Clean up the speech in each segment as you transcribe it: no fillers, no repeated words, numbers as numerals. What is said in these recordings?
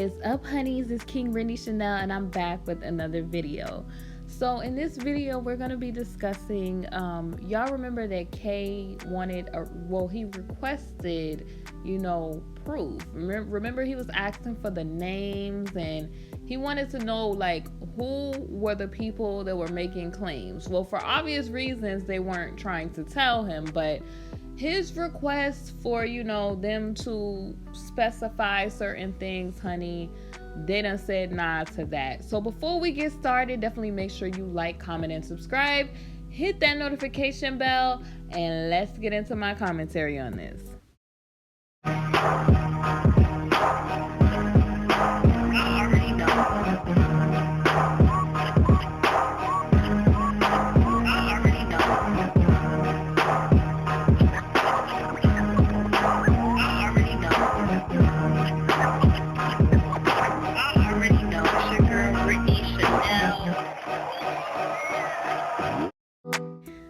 What's up, honeys? It's KingBritneyChanel, and I'm back with another video. So in this video, we're going to be discussing, y'all remember that Kay he requested, proof. Remember he was asking for the names, and he wanted to know, like, who were the people that were making claims. Well, for obvious reasons, they weren't trying to tell him, but his request for, them to specify certain things, honey, they done said nah to that. So before we get started, definitely make sure you like, comment, and subscribe. Hit that notification bell, and let's get into my commentary on this.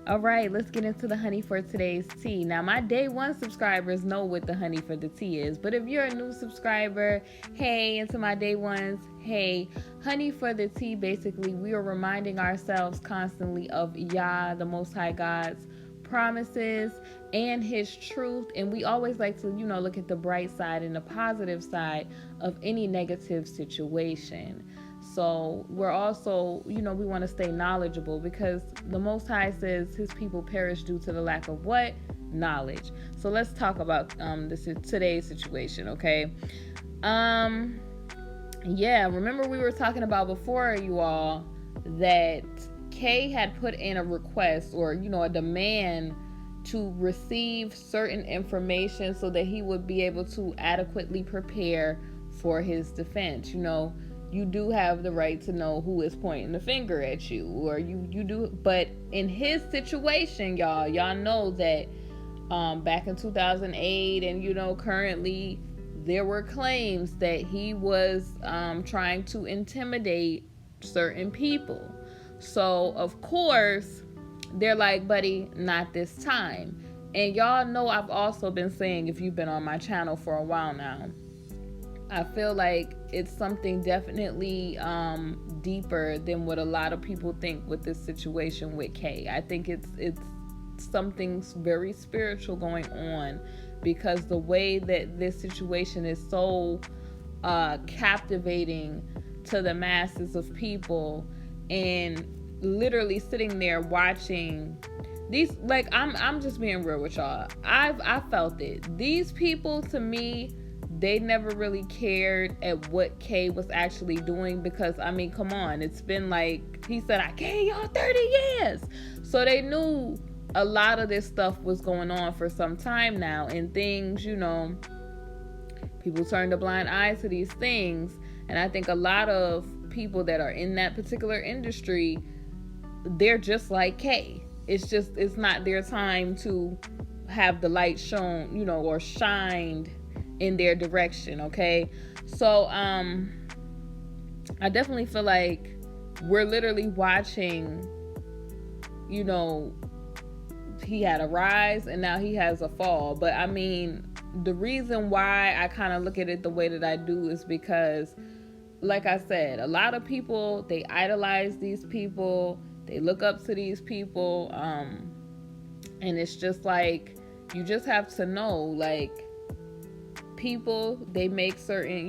All right, let's get into the honey for today's tea. Now, my day one subscribers know what the honey for the tea is, but if you're a new subscriber, hey, and to my day ones, hey, honey for the tea, basically, we are reminding ourselves constantly of Yah, the Most High God's promises and his truth, and we always like to, look at the bright side and the positive side of any negative situation. So we're also, we want to stay knowledgeable, because the Most High says his people perish due to the lack of what? Knowledge. So let's talk about today's situation, okay? Remember we were talking about before, you all, that Kay had put in a request, or a demand to receive certain information so that he would be able to adequately prepare for his defense. You do have the right to know who is pointing the finger at you, or you do. But in his situation, y'all know that back in 2008 and, currently, there were claims that he was trying to intimidate certain people. So, of course, they're like, buddy, not this time. And y'all know I've also been saying, if you've been on my channel for a while now, I feel like it's something definitely deeper than what a lot of people think with this situation with Kay. I think it's something very spiritual going on, because the way that this situation is so captivating to the masses of people, and literally sitting there watching these, like, I'm just being real with y'all. I felt it. These people, to me, they never really cared at what Kay was actually doing, because, come on, it's been like, he said, I gave y'all 30 years. So they knew a lot of this stuff was going on for some time now, and things, people turned a blind eye to these things. And I think a lot of people that are in that particular industry, they're just like Kay. It's not their time to have the light shown, or shined in their direction, okay? So I definitely feel like we're literally watching, he had a rise and now he has a fall. But the reason why I kind of look at it the way that I do is because, like I said, a lot of people, they idolize these people, they look up to these people, and it's just like, you just have to know, like, people, they make certain,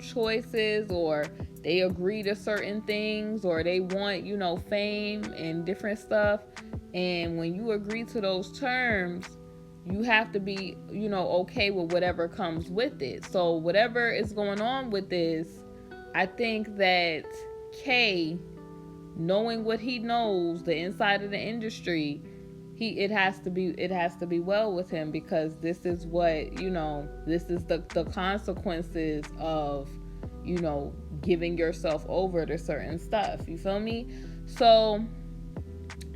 choices, or they agree to certain things, or they want, fame and different stuff. And when you agree to those terms, you have to be, okay with whatever comes with it. So whatever is going on with this, I think that Kay, knowing what he knows, the inside of the industry, it has to be well with him, because this is what, this is the consequences of, giving yourself over to certain stuff. You feel me? So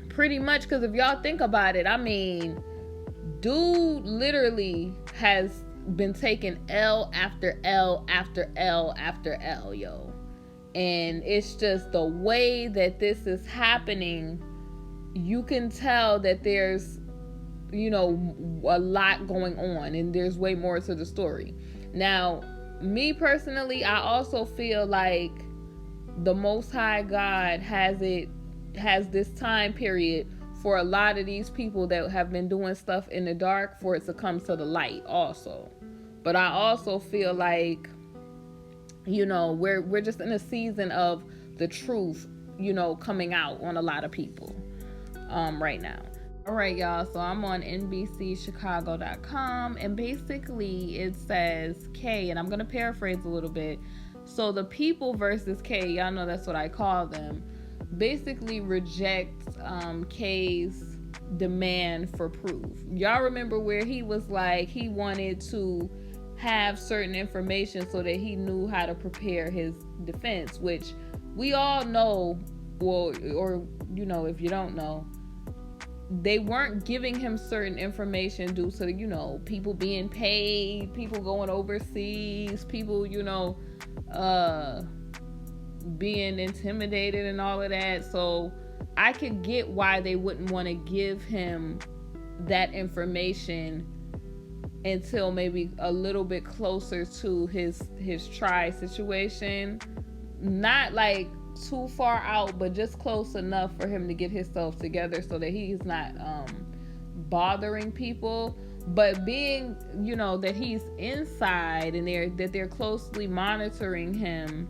pretty much, because if y'all think about it, dude literally has been taking L after L after L after L, yo. And it's just the way that this is happening, you can tell that there's, a lot going on, and there's way more to the story. Now, me personally, I also feel like the Most High God has this time period for a lot of these people that have been doing stuff in the dark for it to come to the light also. But I also feel like, we're just in a season of the truth, coming out on a lot of people right now. All right, y'all. So I'm on NBCChicago.com, and basically it says K, and I'm going to paraphrase a little bit. So the people versus K, y'all know that's what I call them, basically rejects K's demand for proof. Y'all remember where he was like, he wanted to have certain information so that he knew how to prepare his defense, which we all know, or if you don't know, they weren't giving him certain information due to, people being paid, people going overseas, people, being intimidated and all of that. So I could get why they wouldn't want to give him that information until maybe a little bit closer to his trial situation. Not like too far out, but just close enough for him to get himself together so that he's not bothering people. But being, that he's inside and they're closely monitoring him,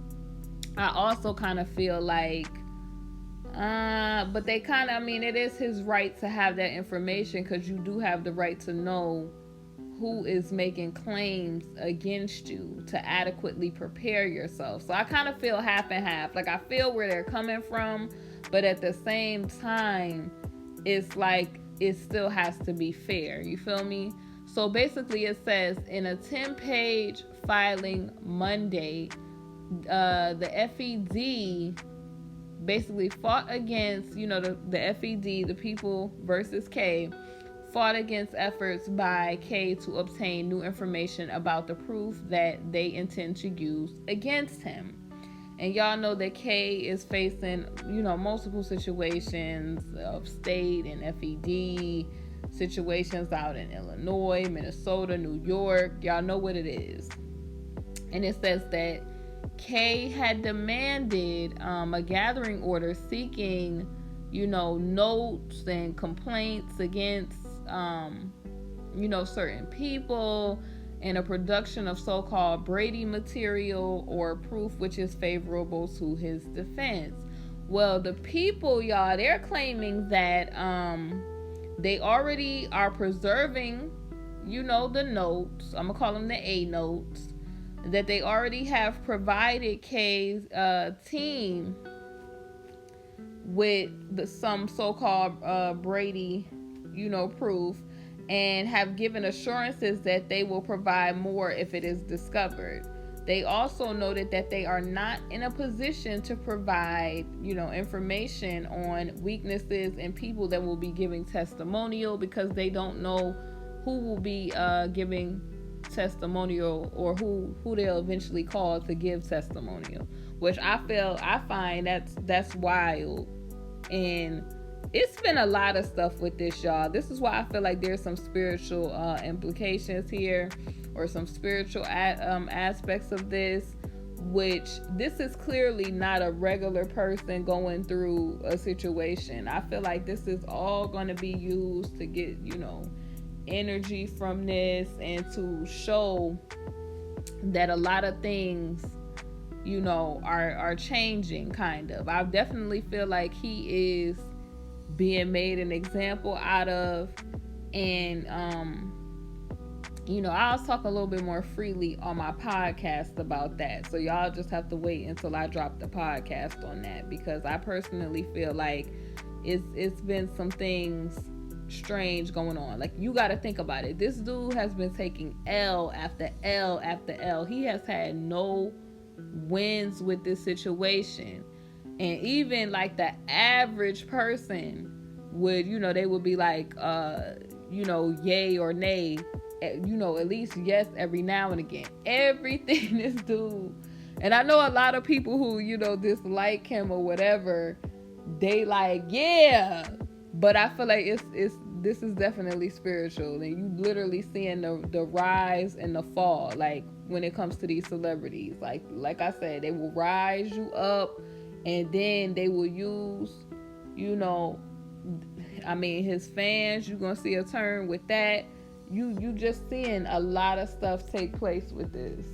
I also kind of feel like but they kind of, it is his right to have that information, because you do have the right to know who is making claims against you to adequately prepare yourself. So I kind of feel half and half. Like, I feel where they're coming from, but at the same time, it's like it still has to be fair. You feel me? So basically it says, in a 10-page filing Monday, the FED basically fought against, the FED, the people versus K, fought against efforts by K to obtain new information about the proof that they intend to use against him. And y'all know that K is facing, multiple situations of state and FED situations out in Illinois, Minnesota, New York. Y'all know what it is. And it says that K had demanded a gathering order seeking, notes and complaints against, certain people, and a production of so-called Brady material or proof which is favorable to his defense. Well, the people, y'all, they're claiming that they already are preserving, the notes. I'm gonna call them the A notes, that they already have provided K's team with some so-called Brady, proof, and have given assurances that they will provide more if it is discovered. They also noted that they are not in a position to provide, information on weaknesses and people that will be giving testimonial, because they don't know who will be giving testimonial, or who they'll eventually call to give testimonial, which I find that's wild. And it's been a lot of stuff with this, y'all. This is why I feel like there's some spiritual implications here, or some spiritual aspects of this, which this is clearly not a regular person going through a situation. I feel like this is all going to be used to get, energy from this, and to show that a lot of things, are changing, kind of. I definitely feel like he is being made an example out of, and I'll talk a little bit more freely on my podcast about that, so y'all just have to wait until I drop the podcast on that, because I personally feel like it's been some things strange going on. Like, you got to think about it. This dude has been taking L after L after L. He has had no wins with this situation. And even like the average person would, they would be like, yay or nay, at least yes every now and again. Everything this dude, and I know a lot of people who, dislike him or whatever, they like, yeah. But I feel like this is definitely spiritual, and you literally seeing the rise and the fall. Like, when it comes to these celebrities. Like I said, they will rise you up, and then they will use, his fans. You're gonna see a turn with that. You just seeing a lot of stuff take place with this.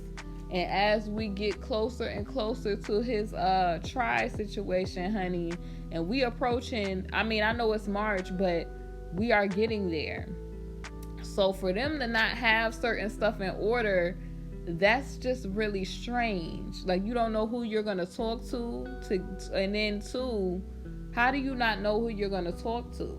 And as we get closer and closer to his trial situation, honey, and we approaching, I know it's March, but we are getting there. So for them to not have certain stuff in order, that's just really strange. Like, you don't know who you're gonna talk to, and then two, how do you not know who you're gonna talk to?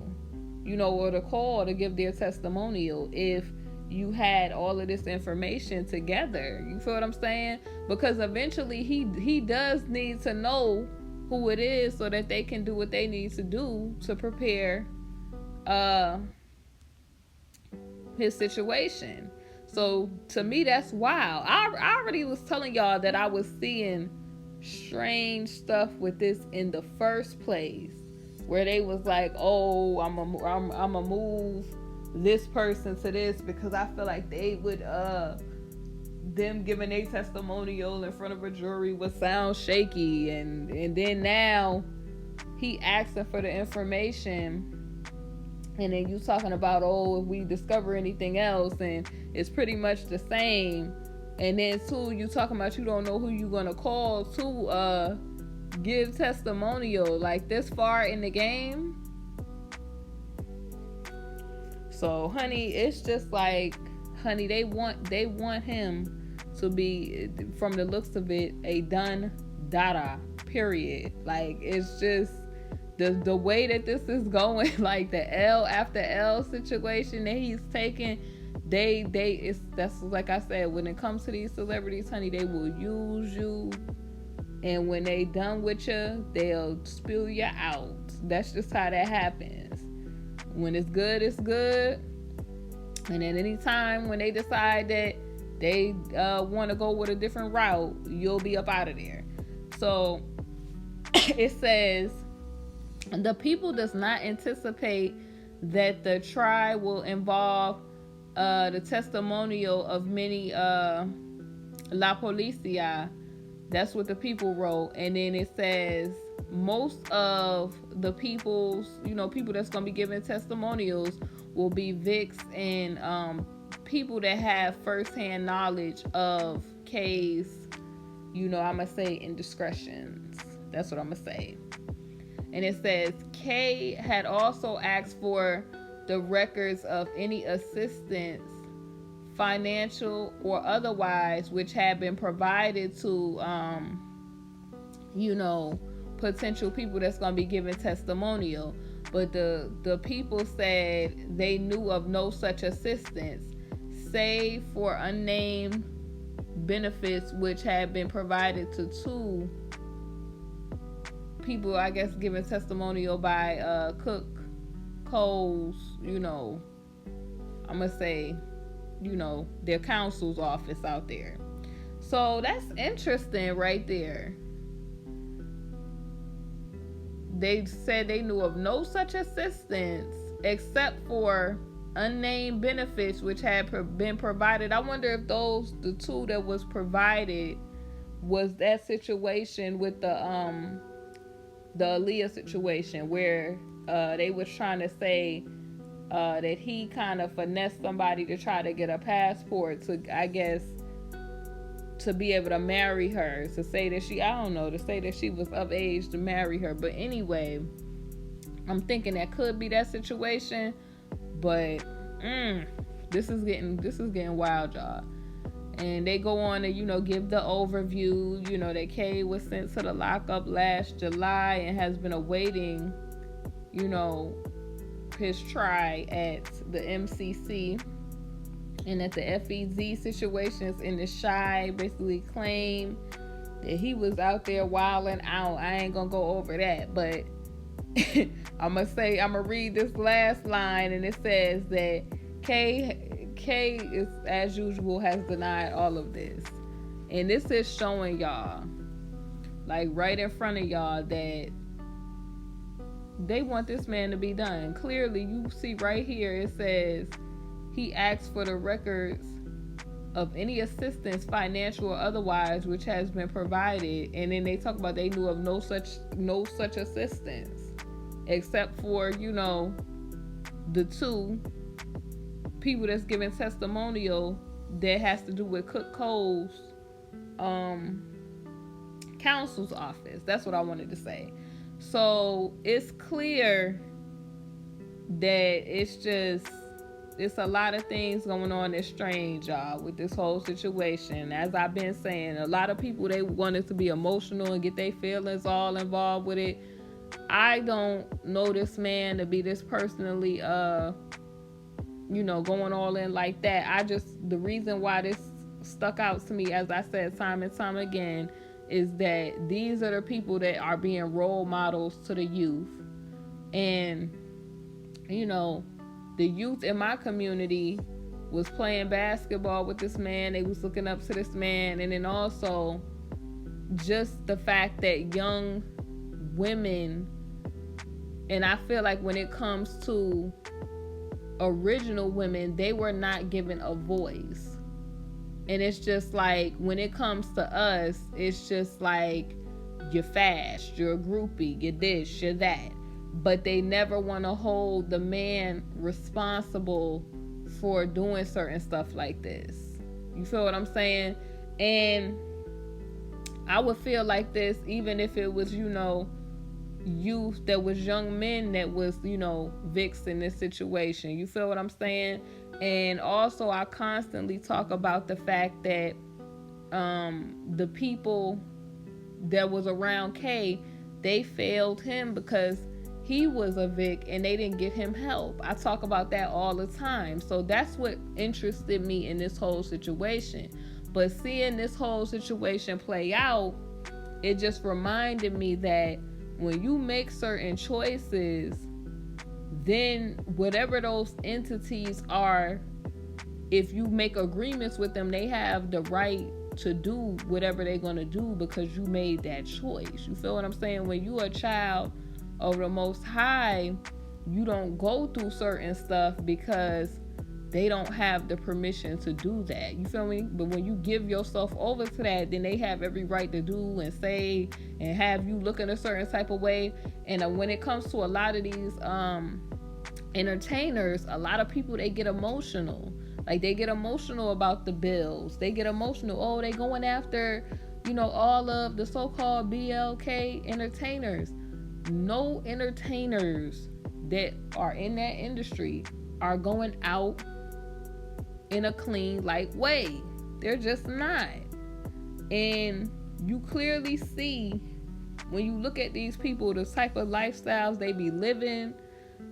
Or to call to give their testimonial if you had all of this information together. You feel what I'm saying? Because eventually he does need to know who it is so that they can do what they need to do to prepare his situation. So to me, that's wild. I already was telling y'all that I was seeing strange stuff with this in the first place, where they was like, oh, I'm a move this person to this because I feel like they would them giving a testimonial in front of a jury would sound shaky, and then now he asking for the information, and then you talking about, oh, if we discover anything else, and it's pretty much the same. And then two, you talking about you don't know who you gonna call to give testimonial like this far in the game. So honey, it's just like, honey, they want him to be, from the looks of it, a done dada, period. Like, it's just the way that this is going, like the L after L situation that he's taking, that's like I said, when it comes to these celebrities, honey, they will use you, and when they done with you, they'll spill you out. That's just how that happens. When it's good, it's good. And at any time when they decide that they want to go with a different route, you'll be up out of there. So it says, the people does not anticipate that the trial will involve the testimonial of many La Policia. That's what the people wrote. And then it says, most of the people that's going to be giving testimonials will be Vicks and people that have firsthand knowledge of K's, I'm going to say, indiscretions. That's what I'm going to say. And it says, K had also asked for the records of any assistance, financial or otherwise, which had been provided to, potential people that's going to be giving testimonial. But the people said they knew of no such assistance, save for unnamed benefits which had been provided to two people, I guess, giving testimonial by Cook Cole's, I'm going to say, their counsel's office out there. So that's interesting right there. They said they knew of no such assistance except for unnamed benefits which had been provided. I wonder if the two that was provided was that situation with the Aaliyah situation where they was trying to say that he kind of finessed somebody to try to get a passport to, I guess, to be able to marry her, to say that she was of age to marry her. But anyway, I'm thinking that could be that situation, but this is getting wild, y'all. And they go on to, give the overview, that Kay was sent to the lockup last July and has been awaiting, his trial at the MCC. And that the FEZ situations in the Shy basically claim that he was out there wilding out. I ain't gonna go over that, but I'm gonna read this last line, and it says that K is, as usual, has denied all of this. And this is showing y'all, like right in front of y'all, that they want this man to be done. Clearly, you see right here, it says he asked for the records of any assistance, financial or otherwise, which has been provided. And then they talk about they knew of no such assistance, except for, the two people that's giving testimonial that has to do with Cook Cole's counsel's office. That's what I wanted to say. So it's clear that it's a lot of things going on that's strange, y'all, with this whole situation. As I've been saying, a lot of people, they want it to be emotional and get their feelings all involved with it. I don't know this man to be this personally, going all in like that. The reason why this stuck out to me, as I said time and time again, is that these are the people that are being role models to the youth. And, the youth in my community was playing basketball with this man. They was looking up to this man. And then also just the fact that young women, and I feel like when it comes to original women, they were not given a voice. And it's just like, when it comes to us, it's just like, you're fast, you're a groupie, you're this, you're that. But they never want to hold the man responsible for doing certain stuff like this. You feel what I'm saying? And I would feel like this even if it was, youth that was young men that was, victims in this situation. You feel what I'm saying? And also, I constantly talk about the fact that the people that was around Kay, they failed him because he was a Vic and they didn't give him help. I talk about that all the time. So that's what interested me in this whole situation. But seeing this whole situation play out, it just reminded me that when you make certain choices, then whatever those entities are, if you make agreements with them, they have the right to do whatever they're going to do because you made that choice. You feel what I'm saying? When you're a child of the Most High, you don't go through certain stuff because they don't have the permission to do that. You feel me? But when you give yourself over to that, then they have every right to do and say and have you look in a certain type of way. And when it comes to a lot of these entertainers, a lot of people, they get emotional. Like, they get emotional about the bills. They get emotional. Oh, they going after, all of the so-called BLK entertainers. No entertainers that are in that industry are going out in a clean, light way. They're just not. And you clearly see when you look at these people, the type of lifestyles they be living,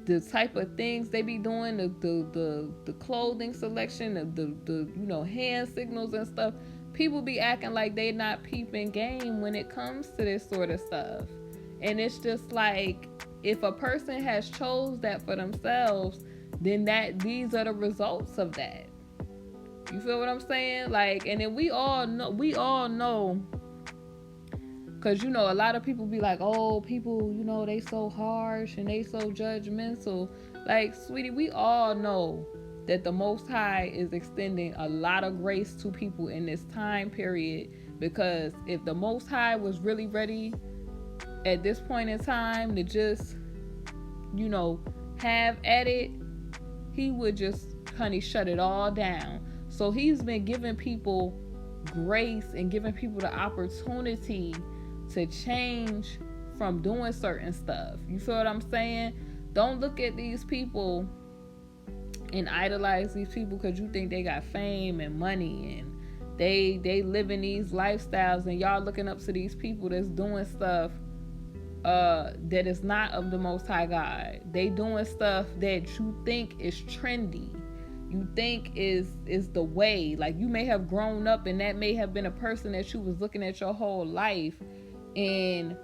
the type of things they be doing, the clothing selection, the hand signals and stuff. People be acting like they not peeping game when it comes to this sort of stuff. And it's just like, if a person has chose that for themselves, then these are the results of that. You feel what I'm saying? Like, and then we all know, because, a lot of people be like, oh, people, they so harsh and they so judgmental. Like, sweetie, we all know that the Most High is extending a lot of grace to people in this time period, because if the Most High was really ready at this point in time to just, have at it, he would just, shut it all down. So he's been giving people grace and giving people the opportunity to change from doing certain stuff. You feel what I'm saying? Don't look at these people and idolize these people because you think they got fame and money and they live in these lifestyles, and y'all looking up to these people that's doing stuff that is not of the Most High God. They doing stuff that you think is trendy, you think is the way. Like, you may have grown up and that may have been a person that you was looking at your whole life, and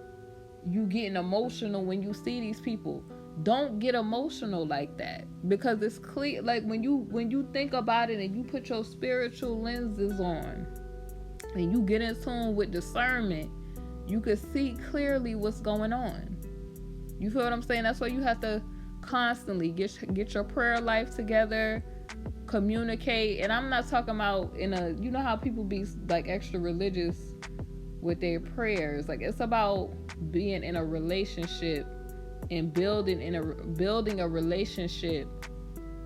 you getting emotional when you see these people. Don't get emotional like that, because it's clear. Like, when you think about it and you put your spiritual lenses on and you get in tune with discernment, you can see clearly what's going on. You feel what I'm saying? That's why you have to constantly get your prayer life together, communicate. And I'm not talking about in a, you know how people be like extra religious with their prayers. Like, it's about being in a relationship and building a relationship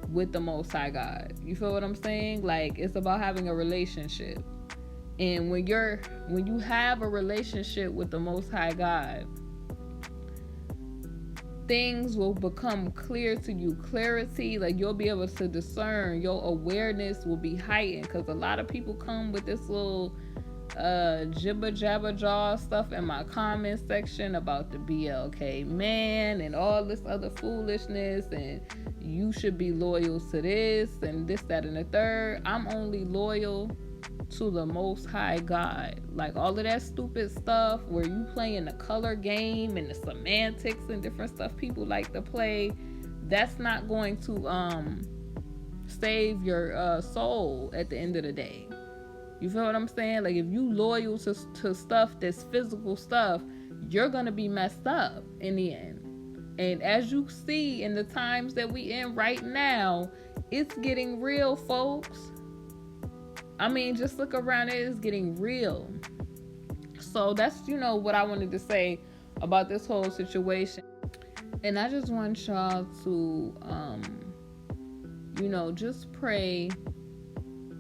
with the Most High God. You feel what I'm saying? Like, it's about having a relationship. And when you have a relationship with the Most High God, things will become clear to you. Clarity, like, you'll be able to discern. Your awareness will be heightened, because a lot of people come with this little jibber jabber jaw stuff in my comment section about the BLK man and all this other foolishness, and you should be loyal to this and this, that, and the third. I'm only loyal to the Most High God. Like, all of that stupid stuff where you playing the color game and the semantics and different stuff people like to play, that's not going to save your soul at the end of the day. You feel what I'm saying? Like, if you loyal to stuff that's physical stuff, you're gonna be messed up in the end. And as you see in the times that we in right now, it's getting real, folks. I mean, just look around, it is getting real. So that's, what I wanted to say about this whole situation. And I just want y'all to, just pray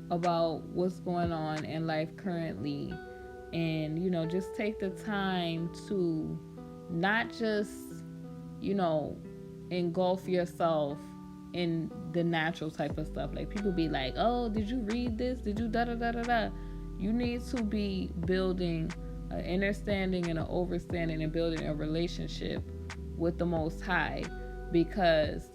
about what's going on in life currently. And, just take the time to not just, engulf yourself in the natural type of stuff. Like, people be like, oh, did you read this? Did you da-da-da-da-da? You need to be building an understanding and an overstanding and building a relationship with the Most High, because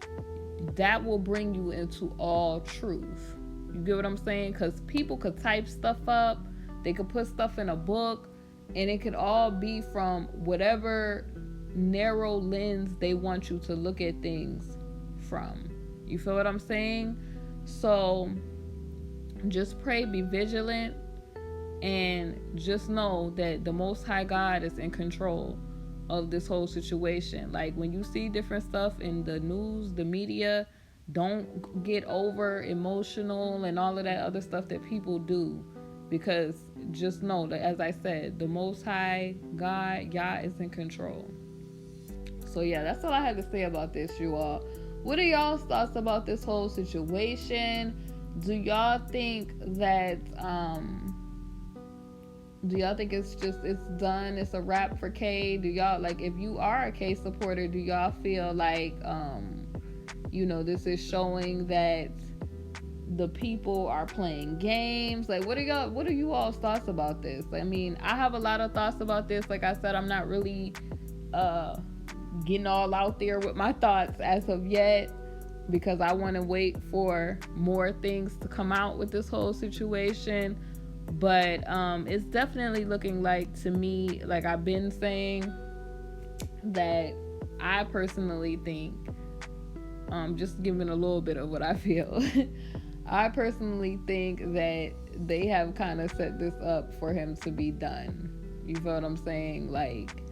that will bring you into all truth. You get what I'm saying? Because people could type stuff up, they could put stuff in a book, and it could all be from whatever narrow lens they want you to look at things from. You feel what I'm saying? So just pray, be vigilant, and just know that the Most High God is in control of this whole situation. Like, when you see different stuff in the news, the media, don't get over emotional and all of that other stuff that people do, because just know that, as I said, the Most High God, Yah, is in control. So yeah, that's all I had to say about this, you all. What are y'all's thoughts about this whole situation? Do y'all think that it's done, it's a wrap for K? Do y'all, like, if you are a K supporter, do y'all feel like this is showing that the people are playing games? Like, what are you all's thoughts about this? I mean, I have a lot of thoughts about this. Like I said, I'm not really getting all out there with my thoughts as of yet, because I want to wait for more things to come out with this whole situation. But it's definitely looking like, to me, like I've been saying, that I personally think, just giving a little bit of what I feel, I personally think that they have kind of set this up for him to be done. You feel what I'm saying? Like,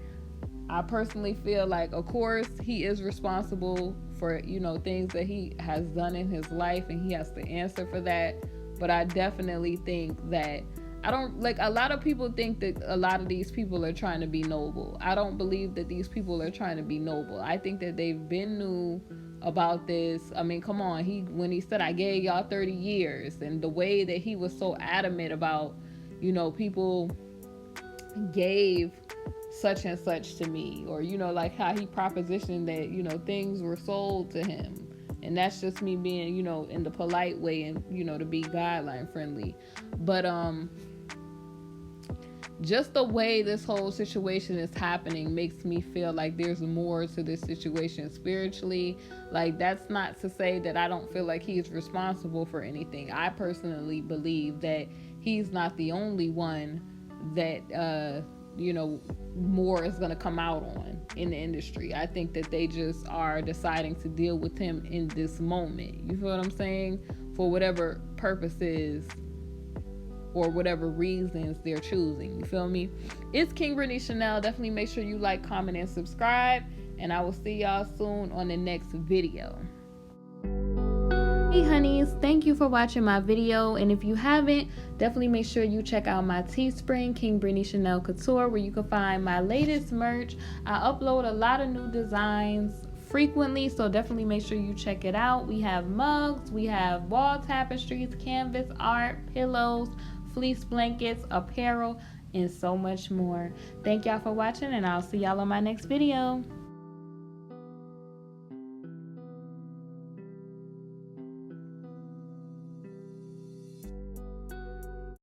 I personally feel like, of course, he is responsible for, things that he has done in his life, and he has to answer for that. But I definitely think that, a lot of people think that a lot of these people are trying to be noble. I don't believe that these people are trying to be noble. I think that they've been new about this. I mean, come on. When he said, I gave y'all 30 years, and the way that he was so adamant about, people gave such and such to me, or, like how he propositioned that, things were sold to him. And that's just me being, in the polite way and, to be guideline friendly. But, just the way this whole situation is happening makes me feel like there's more to this situation spiritually. Like, that's not to say that I don't feel like he's responsible for anything. I personally believe that he's not the only one that, more is going to come out on in the industry. I think that they just are deciding to deal with him in this moment. You feel what I'm saying? For whatever purposes or whatever reasons they're choosing. You feel me? It's KingBritneyChanel. Definitely make sure you like, comment, and subscribe. And I will see y'all soon on the next video. Hey honeys, thank you for watching my video, and if you haven't, definitely make sure you check out my Teespring, KingBritneyChanel Couture, where you can find my latest merch. I upload a lot of new designs frequently, so definitely make sure you check it out. We have mugs, we have wall tapestries, canvas art, pillows, fleece blankets, apparel, and so much more. Thank y'all for watching, and I'll see y'all on my next video.